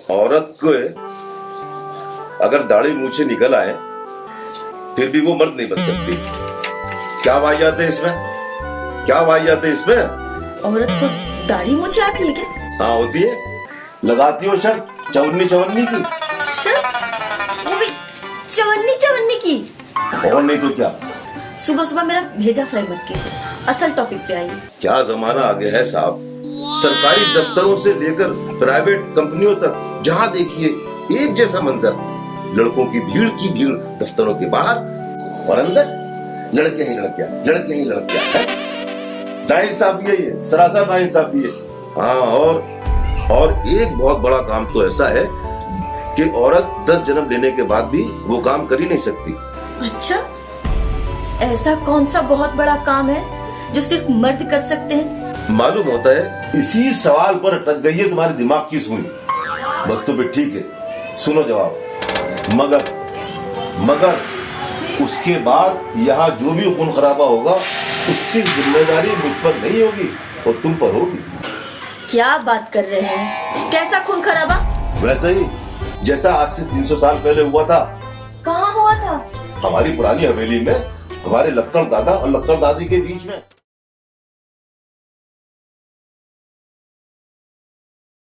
औरत को अगर दाढ़ी मूछे निकल आए फिर भी वो मर्द नहीं बन सकती। क्या वाहियात है इसमें, क्या वाहियात है इसमें? औरत को दाढ़ी मूछे आती है क्या? हाँ होती है। लगाती हो शर्ट चवन्नी चवन्नी की। शर्ट? वो भी चवन्नी चवन्नी की? और नहीं तो क्या। सुबह सुबह मेरा भेजा फ्राई मत कीजिए, असल टॉपिक पे आइए। क्या जमाना आ गया है साहब, सरकारी दफ्तरों से लेकर प्राइवेट कंपनियों तक जहाँ देखिए एक जैसा मंजर। लड़कों की भीड़ दफ्तरों के बाहर, और अंदर लड़के ही लड़कियां, लड़के ही लड़कियां है। नाइंसाफी है ये, सरासर नाइंसाफी है। हाँ, और एक बहुत बड़ा काम तो ऐसा है कि औरत 10 जन्म लेने के बाद भी वो काम कर ही नहीं सकती। अच्छा, ऐसा कौन सा बहुत बड़ा काम है जो सिर्फ मर्द कर सकते हैं? मालूम होता है इसी सवाल पर अटक गई है तुम्हारे दिमाग की सुई। बस तो फिर ठीक है, सुनो जवाब। मगर उसके बाद यहाँ जो भी खून खराबा होगा उसकी जिम्मेदारी मुझ पर नहीं होगी, वो तुम पर होगी। क्या बात कर रहे हैं? कैसा खून खराबा? वैसे ही जैसा आज से 300 साल पहले हुआ था। कहाँ हुआ था? हमारी पुरानी हवेली में, हमारे लक्कड़ दादा और लक्कड़ दादी के बीच में।